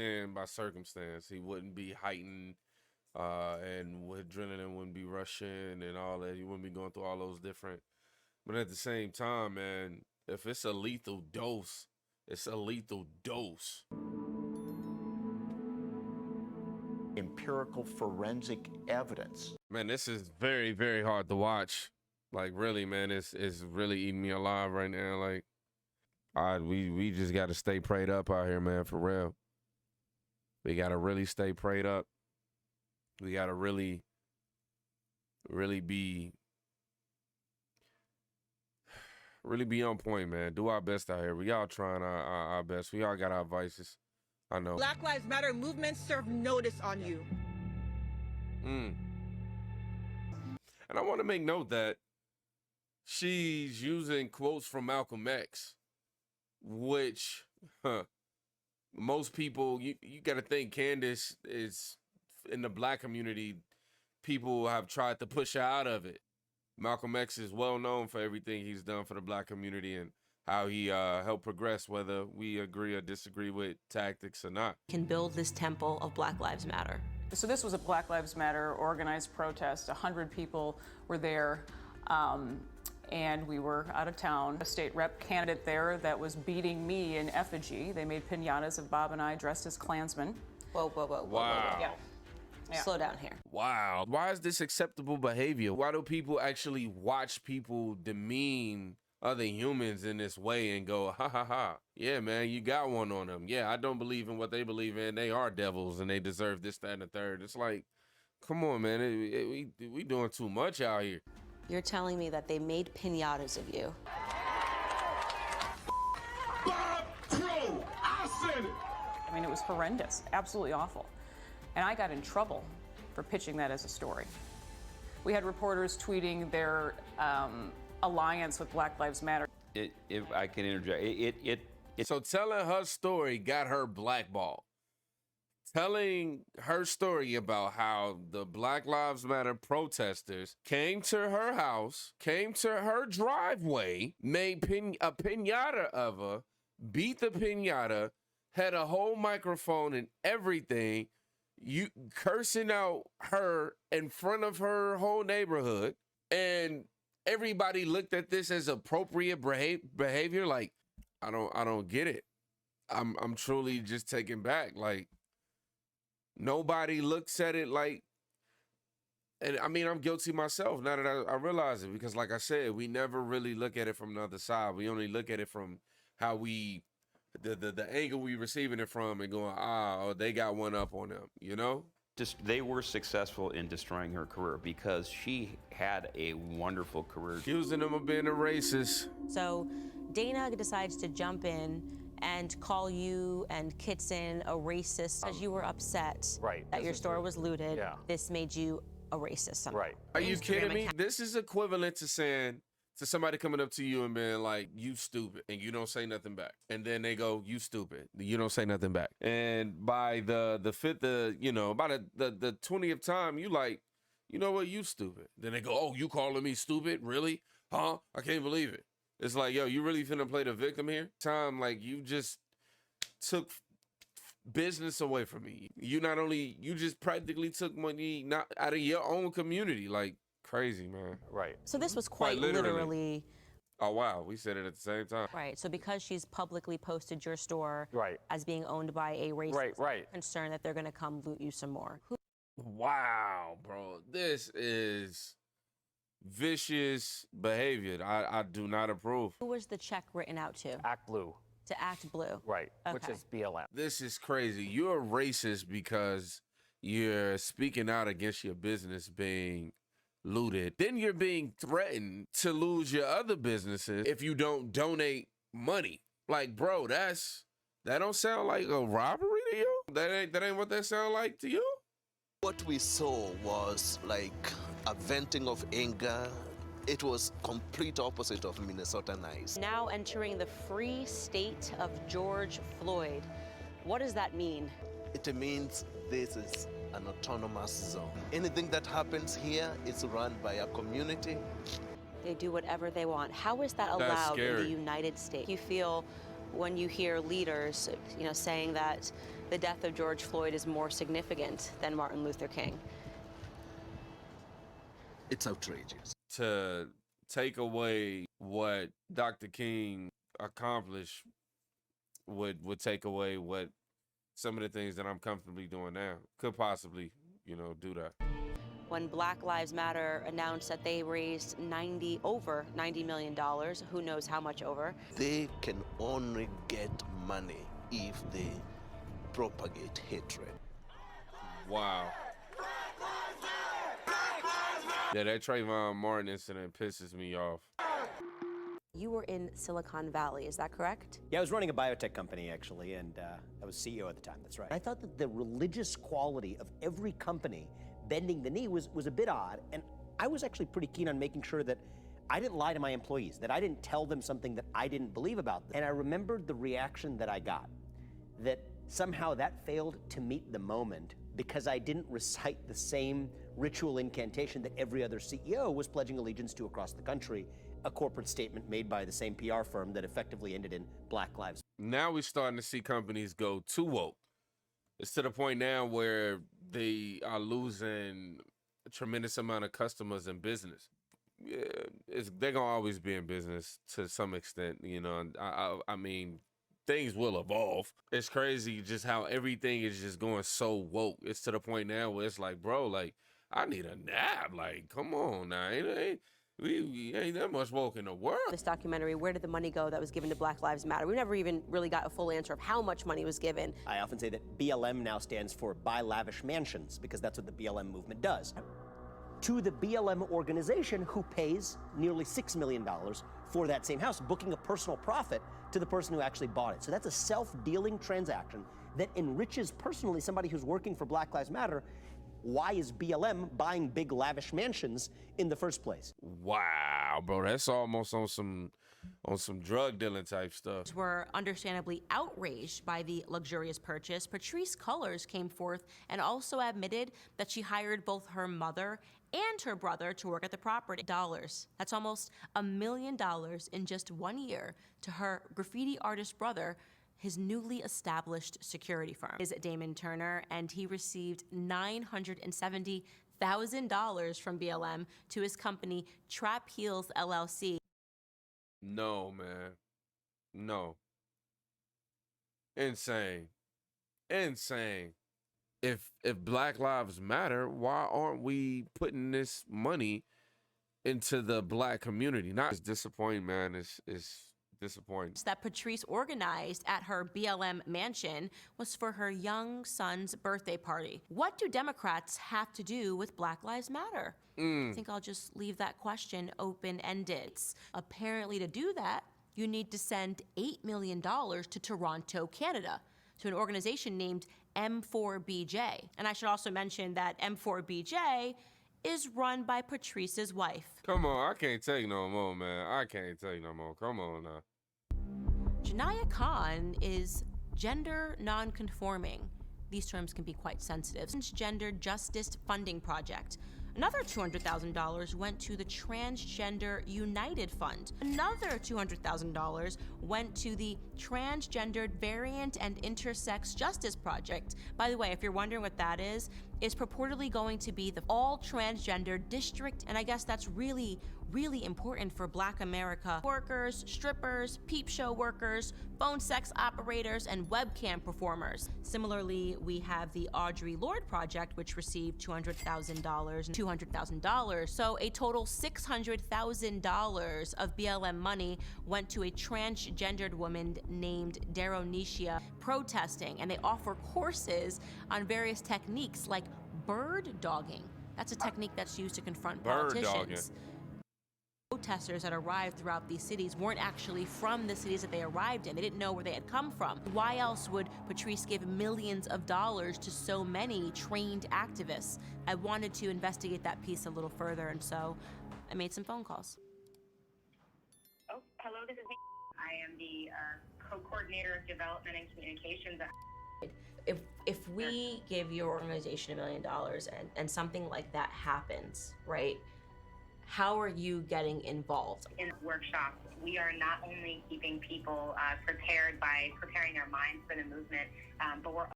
And by circumstance, he wouldn't be heightened, and adrenaline wouldn't be rushing and all that. He wouldn't be going through all those different. But at the same time, man, if it's a lethal dose, it's a lethal dose. Empirical forensic evidence. Man, this is very, very hard to watch. Like, really, man, it's really eating me alive right now. Like, we just got to stay prayed up out here, man, for real. We got to really stay prayed up. We got to really be on point, man. Do our best out here. We all trying our best. We all got our vices. I know. Black Lives Matter movement serve notice on you. And I want to make note that she's using quotes from Malcolm X, which most people, you got to think Candace is in the black community. People have tried to push her out of it. Malcolm X is well known for everything he's done for the black community and how he helped progress, whether we agree or disagree with tactics or not. Can build this temple of Black Lives Matter. So this was a Black Lives Matter organized protest. 100 people were there, and we were out of town. A state rep candidate there that was beating me in effigy. They made piñatas of Bob and I dressed as Klansmen. Whoa. Wow. Yeah. Slow down here. Wow. Why is this acceptable behavior? Why do people actually watch people demean other humans in this way and go, ha ha ha, yeah, man, you got one on them. Yeah, I don't believe in what they believe in. They are devils and they deserve this, that, and the third. It's like, come on, man. We doing too much out here. You're telling me that they made piñatas of you. Bob Crow, I said it. I mean, it was horrendous, absolutely awful. And I got in trouble for pitching that as a story. We had reporters tweeting their alliance with Black Lives Matter. If I can interject, So telling her story got her blackballed. Telling her story about how the Black Lives Matter protesters came to her house, came to her driveway, made a piñata of her, beat the piñata, had a whole microphone and everything, you cursing out her in front of her whole neighborhood, and everybody looked at this as appropriate behavior. Like, I don't get it. I'm truly just taken back. Like, nobody looks at it like, and I mean, I'm guilty myself now that I realize it, because like I said, we never really look at it from the other side. We only look at it from how we, the angle we receiving it from and going, oh, they got one up on them, you know? they were successful in destroying her career because she had a wonderful career. Accusing them of being a racist. So Dana decides to jump in and call you and Kitson a racist because you were upset that your store was looted. Yeah. This made you a racist. Right. Are you kidding me? This is equivalent to saying to somebody coming up to you and being like, you stupid, and you don't say nothing back. And then they go, you stupid, you don't say nothing back. And by the fifth, by the 20th time, you like, you know what, you stupid. Then they go, oh, you calling me stupid? Really? Huh? I can't believe it. It's like, yo, you really finna play the victim here? Time, like, you just took business away from me. You just practically took money not out of your own community. Like, crazy, man. Right. So this was quite literally. Oh, wow. We said it at the same time. Right. So because she's publicly posted your store Right. as being owned by a racist, Right. concerned that they're going to come loot you some more. Wow, bro. This is vicious behavior. I do not approve. Who was the check written out to? Act Blue. To Act Blue. Right. Which Okay. is BLM. This is crazy. You're racist because you're speaking out against your business being looted. Then you're being threatened to lose your other businesses if you don't donate money. Like, bro, that don't sound like a robbery to you? That ain't what that sound like to you? What we saw was like a venting of anger. It was complete opposite of Minnesota Nice. Now entering the free state of George Floyd. What does that mean? It means this is an autonomous zone. Anything that happens here is run by a community. They do whatever they want. How is that That's allowed in scary. the United States? You feel when you hear leaders, saying that the death of George Floyd is more significant than Martin Luther King. It's outrageous. To take away what Dr. King accomplished would take away what some of the things that I'm comfortably doing now could possibly, do that. When Black Lives Matter announced that they raised over $90 million, who knows how much over. They can only get money if they propagate hatred. Wow. Yeah, that Trayvon Martin incident pisses me off. You were in Silicon Valley, is that correct? Yeah, I was running a biotech company, actually, and I was CEO at the time, that's right. I thought that the religious quality of every company bending the knee was a bit odd, and I was actually pretty keen on making sure that I didn't lie to my employees, that I didn't tell them something that I didn't believe about them. And I remembered the reaction that I got, that somehow that failed to meet the moment because I didn't recite the same ritual incantation that every other CEO was pledging allegiance to across the country, a corporate statement made by the same PR firm that effectively ended in Black Lives. Now we're starting to see companies go too woke. It's to the point now where they are losing a tremendous amount of customers in business. Yeah, they're gonna always be in business to some extent, And I mean, things will evolve. It's crazy just how everything is just going so woke. It's to the point now where it's like, bro, like I need a nap. Like, come on now, we ain't that much woke in the world. This documentary, where did the money go that was given to Black Lives Matter? We never even really got a full answer of how much money was given. I often say that BLM now stands for Buy Lavish Mansions, because that's what the BLM movement does. To the BLM organization, who pays nearly $6 million for that same house, booking a personal profit to the person who actually bought it. So that's a self-dealing transaction that enriches personally somebody who's working for Black Lives Matter. Why is BLM buying big lavish mansions in the first place? Wow, bro, that's almost on some drug dealing type stuff. Were understandably outraged by the luxurious purchase. Patrisse Cullors came forth and also admitted that she hired both her mother and her brother to work at the property. That's almost $1 million in just 1 year to her graffiti artist brother, his newly established security firm. Is Damon Turner, and he received $970,000 from BLM to his company Trap Heels LLC. No, man. No. Insane. If Black Lives Matter, why aren't we putting this money into the Black community? It's disappointing, man. It's disappointing. That Patrisse organized at her BLM mansion was for her young son's birthday party. What do Democrats have to do with Black Lives Matter? I think I'll just leave that question open-ended. Apparently, to do that, you need to send $8 million to Toronto, Canada, to an organization named M4BJ. And I should also mention that M4BJ is run by Patrisse's wife. Come on, I can't take no more, man. I can't take no more. Come on now. Janiyah Khan is gender non-conforming. These terms can be quite sensitive. Transgender Justice Funding Project. Another $200,000 went to the Transgender United Fund. Another $200,000 went to the Transgendered Variant and Intersex Justice Project. By the way, if you're wondering what that is purportedly going to be the all-transgender district, and I guess that's really important for Black America. Workers, strippers, peep show workers, phone sex operators, and webcam performers. Similarly, we have the Audre Lorde Project, which received $200,000 and $200,000. So a total $600,000 of BLM money went to a transgendered woman named Daronisha protesting, and they offer courses on various techniques like bird dogging. That's a technique that's used to confront politicians. Protesters that arrived throughout these cities weren't actually from the cities that they arrived in. They didn't know where they had come from. Why else would Patrisse give millions of dollars to so many trained activists? I wanted to investigate that piece a little further, and so I made some phone calls. Oh, hello, this is me. I am the co-coordinator of development and communications. If we give your organization $1 million and something like that happens, right? How are you getting involved? In workshops, we are not only keeping people prepared by preparing their minds for the movement, but we're